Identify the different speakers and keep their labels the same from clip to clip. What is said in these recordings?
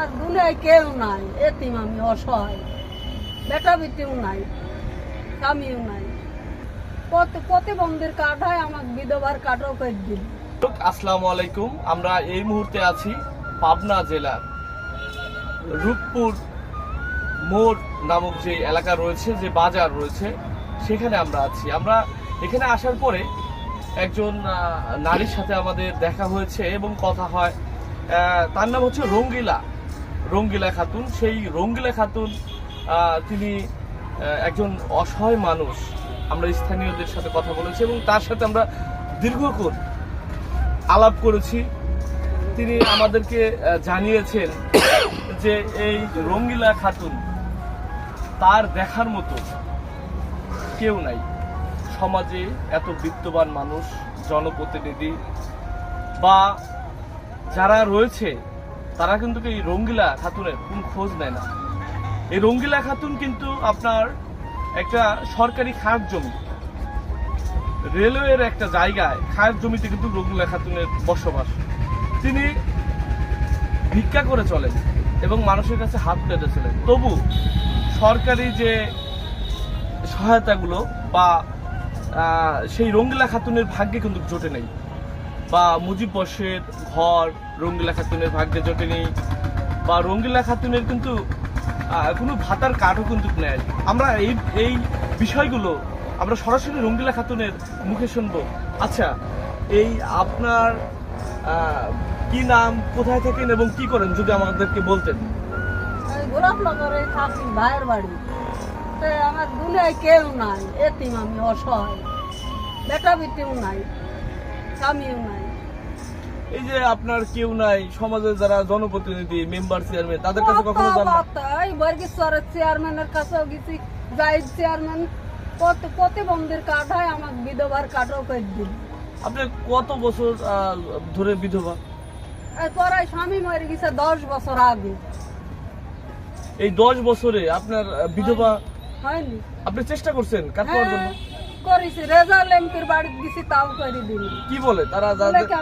Speaker 1: আমার দুনিয়ায় কেউ নাই, এতিম আমি, অসহায়, বেটা বেটিও নাই, স্বামীও নাই। প্রতিবন্ধীর কার্ড হয়, আমাকে বিধবার কার্ডও করে দিল।
Speaker 2: আসসালামু আলাইকুম। আমরা এই মুহূর্তে আছি পাবনা জেলার রূপপুর মোড় নামক যে এলাকা রয়েছে, যে বাজার রয়েছে, সেখানে আমরা আছি। আমরা এখানে আসার পরে একজন নারীর সাথে আমাদের দেখা হয়েছে এবং কথা হয়। তার নাম হচ্ছে রঙ্গিলা খাতুন। সেই রঙ্গিলা খাতুন তিনি একজন অসহায় মানুষ। আমরা স্থানীয়দের সাথে কথা বলেছি এবং তার সাথে আমরা দীর্ঘক্ষণ আলাপ করেছি। তিনি আমাদেরকে জানিয়েছেন যে এই রঙ্গিলা খাতুন, তার দেখার মতো কেউ নাই সমাজে। এত বিত্তবান মানুষ, জনপ্রতিনিধি বা যারা রয়েছে, তারা কিন্তু এই রঙ্গিলা খাতুনের কোন খোঁজ নেয় না। এই রঙ্গিলা খাতুন কিন্তু আপনার একটা সরকারি খাস জমি, রেলওয়ের একটা জায়গায় খাস জমিতে কিন্তু রঙ্গিলা খাতুনের বসবাস। তিনি ভিক্ষা করে চলেন এবং মানুষের কাছে হাত পেতেছিলেন। তবু সরকারি যে সহায়তাগুলো বা সেই রঙ্গিলা খাতুনের ভাগ্যে কিন্তু জোটে নেই, বা মুজিব বর্ষের ঘর রঙ্গিলা খাতুনের ভাগ্যে জোটে নেই, বা রঙ্গিলা খাতুনের কিন্তু কোনো ভাতার কার্ডও কিন্তু নেয়। আমরা এই বিষয়গুলো আমরা সরাসরি রঙ্গিলা খাতুনের মুখে শুনবো। আচ্ছা, এই আপনার কি নাম, কোথায় থাকেন এবং কি করেন, যদি আমাদেরকে বলতেন।
Speaker 1: গোলাপনগরে থাকি, ভাইয়ের বাড়ি। আমার দুনিয়ায় কেউ নাই, এতিম আমি, অসহায়, বেটা বেটিও নাই, স্বামীও নাই।
Speaker 2: এই যে আপনার কেউ নাই, সমাজের যারা জনপ্রতিনিধি, মেম্বার, চেয়ারম্যান, তাদের কাছে কখনো যান না?
Speaker 1: এই বর্গেশ্বরের চেয়ারম্যানের কাছেও গেছি, জাহিদ চেয়ারম্যান। প্রতিবন্ধীর কার্ড হয়, আমাকে বিধবার কার্ডও করে দিল।
Speaker 2: আপনি কত বছর ধরে বিধবা?
Speaker 1: পরে স্বামী মরে গেছে 10 বছর আগে।
Speaker 2: এই 10 বছরে আপনার বিধবা
Speaker 1: হয়নি?
Speaker 2: আপনি চেষ্টা করছেন কাজ করার জন্য?
Speaker 1: করেছি, রেজাল্ট এমপির বাড়িতে গেছি, তাও করে দিল।
Speaker 2: কি বলে তারা?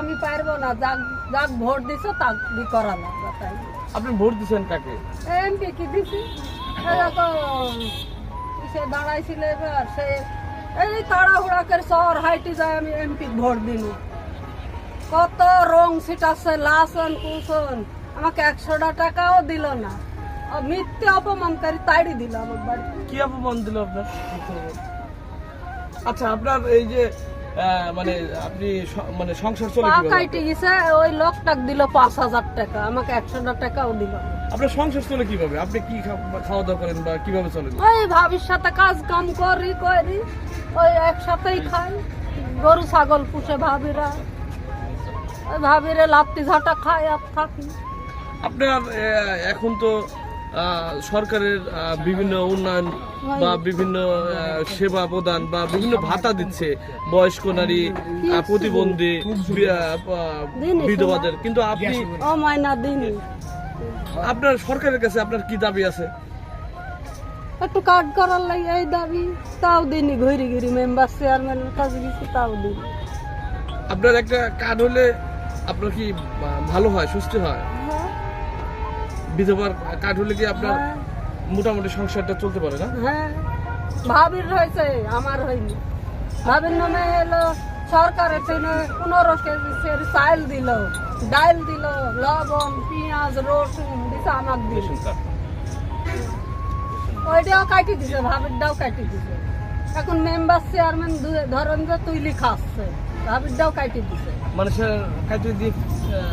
Speaker 1: আমি পারবো না, যাক ভোট দিছো তাক করানো।
Speaker 2: আপনি ভোট দিচ্ছেন কাকে?
Speaker 1: এমপি কি দিছি, সে দাঁড়াইছিল। এবার সে এই তাড়াহুড়া করে শহর হাইটে যায়, আমি এমপি ভোট দিল। কত রং ছিটাচ্ছে, লাসন কুসন, আমাকে 100 টাকাও দিল না। মিথ্যে অপমানকারী তাড়ি দিল আমার বাড়ি।
Speaker 2: কি অপমান দিল আপনার? আচ্ছা, আপনার এই যে মানে আপনি মানে সংসার চলে কিভাবে?
Speaker 1: কাইটে গেছে, ওই লোকটাক দিল 5000 টাকা, আমাকে 100 টাকাও দিল না।
Speaker 2: আপনার সংসার চলে কিভাবে? আপনি কি খাওয়া দাওয়া করেন বা কিভাবে চলেন?
Speaker 1: ওই ভাবির সাথে কাজ কাম করি, ওই একসাথেই খাই। গরু ছাগল পুষে ভাবিরা, ওই ভাবিরে লাত্তি ঝাঁটা খাই আর থাকি।
Speaker 2: আপনার এখন তো সরকারের বিভিন্ন উন্নয়ন বা বিভিন্ন সেবা প্রদান বা বিভিন্ন ভাতা দিচ্ছে বয়স্ক নারী, প্রতিবন্ধী, বিধবাদের, কিন্তু আপনি
Speaker 1: ও মাইনা দিন।
Speaker 2: আপনার সরকারের কাছে আপনার কি দাবি আছে?
Speaker 1: একটু কার্ড করার লাগে এই দাবি, তাও দিনই। ঘুরি ঘুরি মেম্বার চেয়ারম্যানের কাছে গেছি, তাও দিন।
Speaker 2: আপনার একটা কার্ড হলে আপনার কি ভালো হয়, সুস্থ হয়? বিধবার কার্ড হলে কি আপনার মোটামুটি সংসারটা চলতে পারে না?
Speaker 1: হ্যাঁ, ভাবির হয়েছে, আমার হয়নি। ভাবির নামে এলো সরকারের 15 কেজি চাল দিল, ডাল দিল, লবণ, পেঁয়াজ, রসুন দিছে, আমার দিল। ওইটাও কাটি দিছে, ভাবিরটাও কাটি দিছে। এখন মেম্বার চেয়ারম্যান ধরেন যে তুইলি খাচ্ছে, ভাবিরটাও কাটি দিছে।
Speaker 2: মানুষের কাটি দিয়ে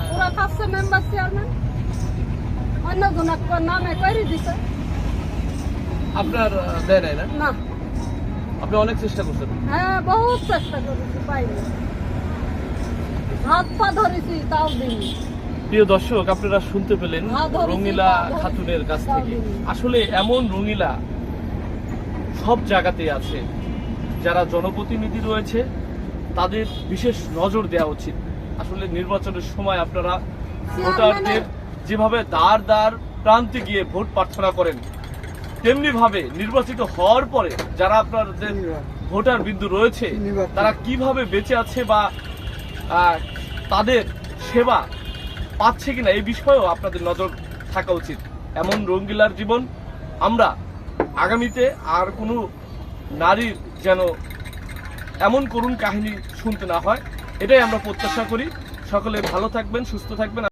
Speaker 1: পুরা খাচ্ছে মেম্বার চেয়ারম্যান, অন্য গুণাক নামে করে দিছে।
Speaker 2: আপনার দেয় নাই না?
Speaker 1: না।
Speaker 2: আপনি অনেক চেষ্টা করছেন?
Speaker 1: হ্যাঁ, বহুত চেষ্টা করেছি, পাইনি। হাত পা ধরেছি, তাও দিন।
Speaker 2: প্রিয় দর্শক, আপনারা শুনতে পেলেন রঙ্গিলা খাতুনের কাছ থেকে। আসলে এমন রঙ্গিলা সব জায়গাতেই আছে। যারা জনপ্রতিনিধি রয়েছে, তাদের বিশেষ নজর দেওয়া উচিত। আসলে নির্বাচনের সময় আপনারা ভোটারদের যেভাবে দ্বার প্রান্তে গিয়ে ভোট প্রার্থনা করেন, তেমনি ভাবে নির্বাচিত হওয়ার পরে যারা আপনাদের ভোটার বিন্দু রয়েছে, তারা কিভাবে বেঁচে আছে বা তাদের সেবা পাচ্ছে কিনা এই বিষয়েও আপনাদের নজর থাকা উচিত। এমন রঙ্গিলার জীবন আমরা আগামীতে আর কোনো নারীর যেন এমন করুণ কাহিনী শুনতে না হয়, এটাই আমরা প্রত্যাশা করি। সকলে ভালো থাকবেন, সুস্থ থাকবেন।